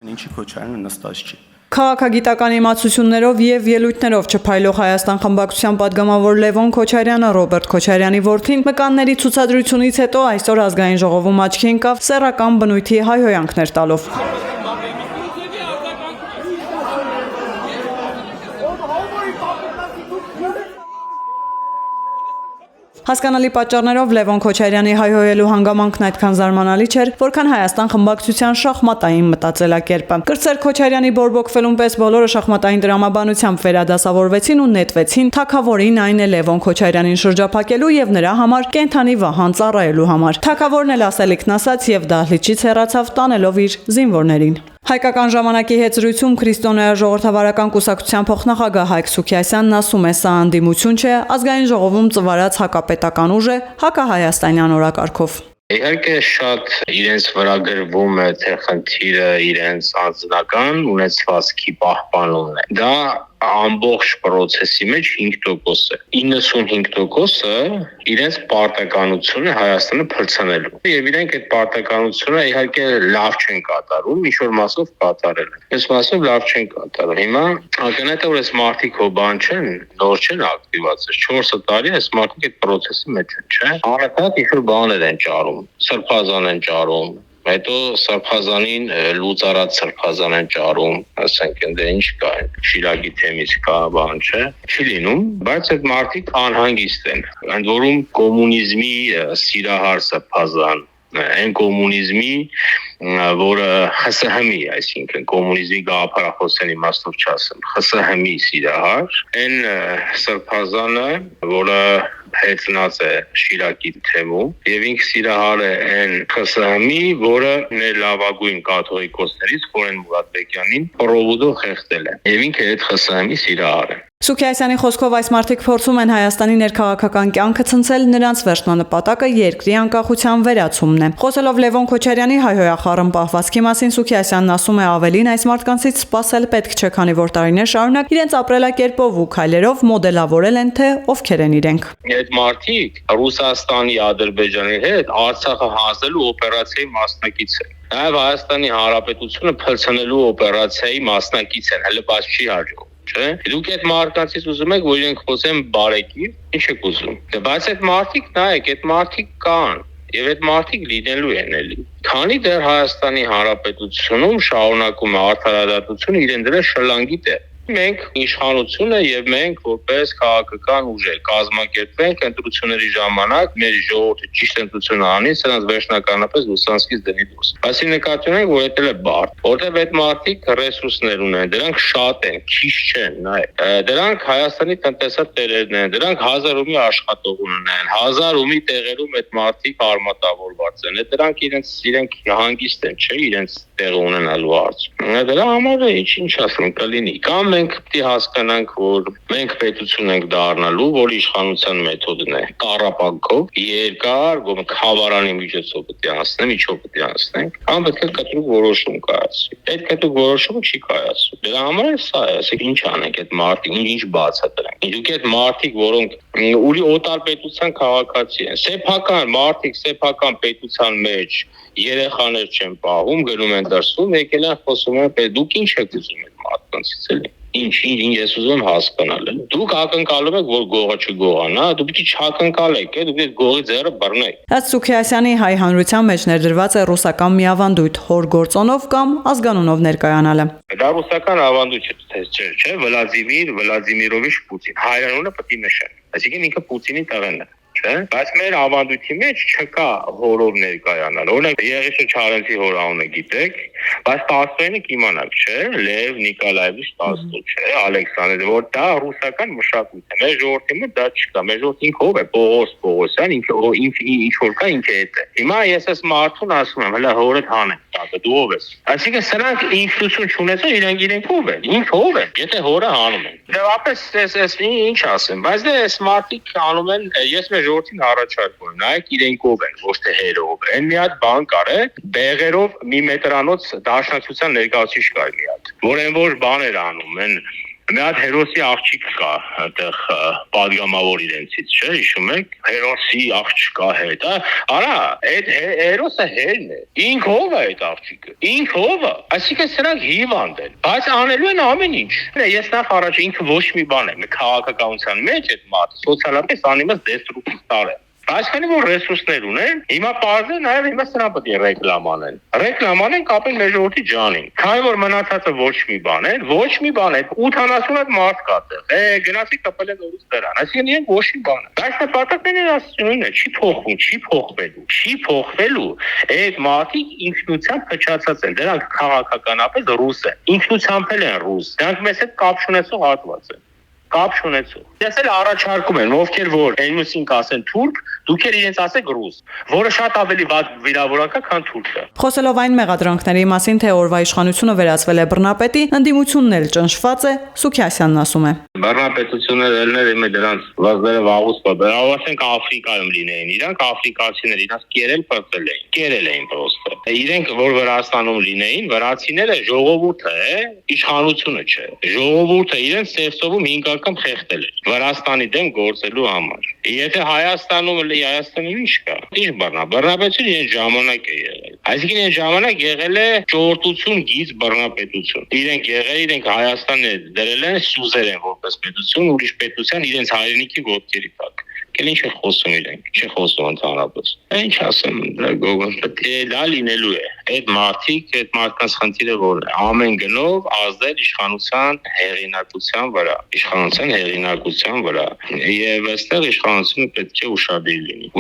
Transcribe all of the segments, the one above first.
Ինչի Քոչարյանը նստած չի։ Քաղաքագիտական իմացություններով եւ ելույթներով չփայլող Հայաստան խմբակցության падգամավոր Լևոն Քոչարյանը Ռոբերտ Քոչարյանի որդին մկանների ցուցադրությունից հետո այսօր ազգային ժողովում աչքի ընկավ սեռական բնույթի հայհոյանքներ տալով։ Հասկանալի պատճառներով Լևոն Քոչարյանի հայհոյելու հանգամանքն այդքան զարմանալի չէր, որքան Հայաստան խմբակցության շախմատային մտածելակերպը։ Կրտսեր Քոչարյանի բորբոքվելուն պես բոլորը շախմատային դրամաբանությամբ վերադասավորվեցին ու նետվեցին թագավորին, այն է Լևոն Քոչարյանին շրջափակելու եւ նրա համար կենթանի վահան ծառայելու համար։ Թագավորն էլ ասելիքն ասաց եւ դահլիճից հեռացավ տանելով իր զինվորներին։ Հայկական ժամանակի հետ զրույցում Քրիստոնեա ժողովրդավարական կուսակցության փոխնախագահ Հայկ Սուքիասյանն ասում է, սա անդիմություն չէ, ազգային ժողովում ծվարած հակապետական ուժ է, հակահայաստանյան օրակարգով։ Իհարկե շատ իրենց վրա գրվում է թե խնդիրը իրենց անձնական ունեցվածքի պահպանումն է։ Դա ամբողջ process-ի մեջ 5% է։ 95%-ը իրենց պարտականությունը Հայաստանը փրցնելու։ Եվ իրենք այդ պարտականությունը իհարկե լավ չեն կատարում, ինչ-որ մասով կատարել են։ Այս մասով լավ չեն կատարում։ Հիմա ակնհայտ է, որ այս մարդիկ հո բան չեն, նոր չեն ակտիվացել։ 4 տարի այս մարդիկ այդ process-ի մեջ են, չէ՞։ Անընդհատ ինչ-որ բաներ են ճարում, սրբազան են ճարում։ Հետո սրբազանին լուծարած սրբազան են ճարում, ասենք ընդ ինչ կա, Շիրակի թեմից կա, բան չէ, չի լինում, բայց այդ մարդիկ անհանգիստ են, ընդ որում կոմունիզմի սիրահար սրբազան, այն կոմունիզմի, որը ԽՍՀՄ-ի, այսինքն կոմունիզմի գաղափարախոսության իմաստով չասեմ, ԽՍՀՄ-ի սիրահար, այն սրբազանը, որը հետնած է Շիրակի թեմում եւ ինքը սիրահար է այն ԽՍՀՄ-ի, որը մեր լավագույն կաթողիկոսներից Խորեն Մուրադբեկյանին պրովոդով խեղդել է եւ ինքը այդ ԽՍՀՄ-ի սիրահար է։ Սուքիասյանի խոսքով այս մարդիկ փորձում են Հայաստանի ներքաղաքական կյանքը ցնցել, նրանց վերջնանպատակը երկրի անկախության վերացումն է։ Խոսելով Լևոն Քոչարյանի հայհոյախառն պահվածքի մասին Սուքիասյանն ասում է ավելին այս մարդկանցից սպասել պետք չէ, քանի որ տարիներ շարունակ իրենց ապրելակերպով ու քայլերով մոդելավորել են, թե ովքեր են իրենք։ Այդ մարդիկ Ռուսաստանի, Ադրբեջանի հետ Արցախը հանձնելու օպերացիայի մասնակից են։ Նաև Հայաստանի Հանրապետությունը փրցնելու օպերացիայի մասնակից են, հələ բաց չի հաջող։ Չէ՞։ Դուք այդ մարդկանցից ուզում եք, որ իրենք խոսեն բարեկիր, ինչ եք ուզում։ Բայց այդ մարդիկ նայեք, այդ մարդիկ կան եւ այդ մարդիկ լինելու են էլի։ Քանի դեռ Հայաստանի Հանրապետությունում շարունակում է արդարադատությունը իրեն դրա շլանգի տեղ։ Մենք իշխանությունը եւ մենք որպես քաղաքական ուժեր կազմակերպենք ընտրությունների ժամանակ մեր ժողովուրդը ճիշտ ընտրություն անի, սրանց վերջնականապես լուսանցքից դնի դուրս։ Այսի նկատի ունենք, որ դա է բարդ, որտեղ այդ մարդիկ ռեսուրսներ ունեն, դրանք շատ են, քիչ չեն, նայեք։ Դրանք Հայաստանի տնտեսատերերն են, դրանք 1000 ումի աշխատող ունեն, 1000 ումի տեղերում այդ մարդիկ արմատավորված են։ Դրանք իրենք հանգիստ են, չէ՞, իրենց տեղը ունենալու հարց։ Դրա համար ինչ ասեմ, կլինի։ Կամ մենք պետք է հասկանանք, որ մենք պետություն ենք դառնալու, որ իշխանության մեթոդն է տառապանքով, երկար, խավարանի միջոցով պետք է անցնենք, ինչով պետք է անցնենք, կամ պետք է կտրուկ որոշում կայացվի։ Այդ կտրուկ որոշումը չի կայացվում։ Դրա համար սա է, ասեք ինչ անենք այդ մարդիկ, ինչ բաց է դրանք։ Դուք այդ մարդիկ, որոնք ուրի օտար պետության քաղաքացի են, սեփական մարդիկ, սեփական պետության մեջ երեխաներ չեն պահում, գնում են դրսում, եկել են խոսում են, դուք ինչ եք ուզում այդ մարդկանցից էլի։ Ինչ ես ուզում եմ հասկանալ։ Դուք ակնկալում եք, որ գողը չգողանա, դուք պիտի չակնկալեք, դուք այդ գողի ձեռը բռնեք։ Ըստ Սուքիասյանի հայ հանրության մեջ ներդրված է ռուսական մի ավանդույթ՝ հոր գործոնով կամ ազգանունով ներկայանալը։ Դա ռուսական ավանդույթ չէ, Վլադիմիրովիչ Պուտին։ Հայրենունը պետք է նշեն։ Այսինքն ինքը Պուտինի տղեն է։ Չէ՞։ Բայց մեր ավանդույթի մեջ չկա հորով ներկայանալ։ Օրինակ Եղիշե Չարենցի հորավունը գիտեք, բայց Տոլստոյը կիմանաք, չէ՞, Լև Նիկոլաևիչ Տոլստոյ, չէ՞, Ալեքսանդր, որ դա ռուսական մշակույթ է։ Մեր ժողովրդի մեջ դա չկա։ Մեր ժողովրդը ինքը ով է, Պողոս Պողոսյան, ինքը ինչ որ կա, ինքը հետ է։ Հիմա ես այս մարդուն ասում եմ, հələ հորդ հանեն, դու ով ես։ Այսինքն սրանք ինքնություն չունեցող իրենք ով են, ինքը ով է, եթե հորը հանում են։ Դեպս այս ինչ ասեմ, բայց դե այս մարդիկ անում են, ես մեր ժողովրդին առաջարկում եմ, նայեք իրենք ով են, ոչ թե հերով։ Այն մի հատ բան կար է, բեղերով մի մետրանոց դաշնակցության ներկայացուցիչ կար մի հատ, որ բաներ անում են Մի հատ հերոսի աղջիկ կա, այդտեղ падգամավոր իրենցից, չէ՞, հիշում եք։ Հերոսի աղջկա հետ, արա, այդ հերոսը հերն է։ Ինքը ով է այդ աղջիկը։ Ինքը ով է։ Այսինքն սրանք հիվանդ են, բայց անելու են ամեն ինչ։ Ես նախ առաջ ինքը ոչ մի բան եմ, քաղաքականության մեջ այդ մարդը սոցիալապես անիմաց դեստրուկտիվ է։ Բայց քանի որ ռեսուրսներ ունեն, հիմա բարձր նաև հիմա սրան պետք է ռեկլամ անեն։ Ռեկլամ անեն կապեն մեր ժողովրդի ջանին։ Քանի որ մնացածը ոչ մի բան է, ոչ մի բան է, 80 հատ մարդ կա այդտեղ։ Գնացի կապել են օրից դրան։ Այսինքն իրենք ոչ մի բան է։ Բայց նպատակն ասությունն է, չի փոխվում, չի փոխվելու։ Այդ մարդիկ ինքնությամբ փչացած են, դրանք քաղաքականապես ռուս են։ Ինքնությամբ են ռուս։ Դրանք մեզ հետ կապ չունեցող հատված են։ Կապ չունեցող։ Ես էլ առաջարկում եմ, ովքեր որ այնուսին կասեն թուրք, դուք էլ իրենց ասեք ռուս, որը շատ ավելի վատ վիրավորանք է, քան թուրքը։ Խոսելով այն մեղադրանքների մասին, թե օրվա իշխանությունը վերածվել է բռնապետի, ընդդիմությունն էլ ճնշված է, Սուքիասյանն ասում է։ Բռնապետությունները ելներ իմը դրանց վազները վաղուց ասենք Աֆրիկայում լինեին, իրանք աֆրիկացիներ, իրանք կերել էին պրոստը։ Իրենք որ Վրաստանում լինեին, վրացիները ժողովուրդը է, իշխանությունը չէ։ Ժողովուրդը իրենց ծերծովում 5 անգամ խեղդել էր Վրաստանի դեմ գործելու համար։ Եթե Հայաստանում ինչ կա։ Ինչ բռնապետություն իրեն ժամանակ է եղել։ Այսինքն այն ժամանակ եղել է ճորտություն գիծ բռնապետություն։ Իրենք Հայաստանը դրել են սուզերեն որպես պետություն, ուրիշ պետության իրենց հայրենիքի ոտքերի տակ։ Ինչ է խոսում իրենք, չի խոսում ընդհանրապես։ Ինչ ասեմ, դրա գողոն դա լինելու է։ Այդ մարդկանց խնդիրը որն է։ Ամեն գնով ազդել իշխանության հեղինակության վրա։ Եվ այստեղ իշխանությունը պետք է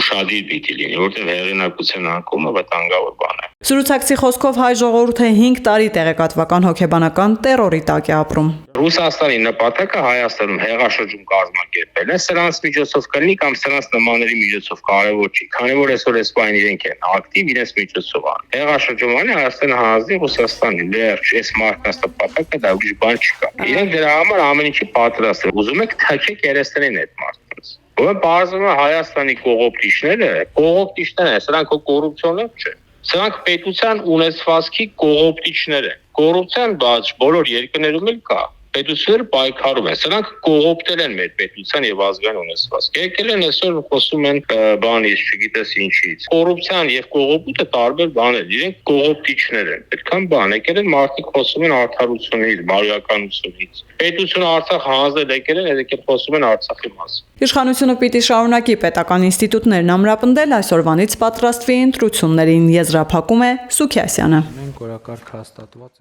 ուշադիր պիտի լինի, որտեղ հեղինակության անկումը վտանգավոր բան է։ Զրուցակցի խոսքով հայ ժողովուրդը 5 տարի տեղեկատվական հոգեբանական տերորի տակ է ապրում։ Ռուսաստանի նպատակը Հայաստանում հեղաշրջում կազմակերպելն է, սրանց միջոցով կլինի կամ սրանց նմանների միջոցով կարևոր չի, քանի որ այսօր էսպայն իրենք են ակտիվ իրենց միջոցով ան։ Հեղաշրջումն Հայաստանը հանձնի Ռուսաստանին, լերջ, այս մարդկանց նպատակը դա ուրիշ բան չկա։ Իրենք դրա համար ամեն ինչի պատրաստ են։ Ուզում եք թաքեք երեսներին այդ մարդկանց։ Ո՞վ բարձրում է Հայաստանի կողոպտիչները, սրանք կոռուպցիոներ չէ։ Սրանք պետության ունեցվածքի կողոպտիչներ են։ Կոռուպցիան բաց բոլոր երկրներում էլ կա։ Պետությունները պայքարում են։ Սրանք կողոպտել են մեր պետության եւ ազգային ունեցվածքը։ Եկել են այսօր խոսում են բանից, չգիտես ինչից։ Կոռուպցիան եւ կողոպուտը տարբեր բան են։ Իրենք կողոպտիչներ են։ Այդքան բան եկել են մարդիկ խոսում են արդարությունից, բարոյականությունից։ Պետությունը Արցախ հանձնել եկել են, եկել խոսում են Արցախի մասին։ Իշխանությունը պիտի շարունակի պետական ինստիտուտներն ամրապնդել, այսօրվանից պատրաստվի ընտրություններին, եզրափակում է Սուքիասյանը։ Մենք օրակարգ հաստատված է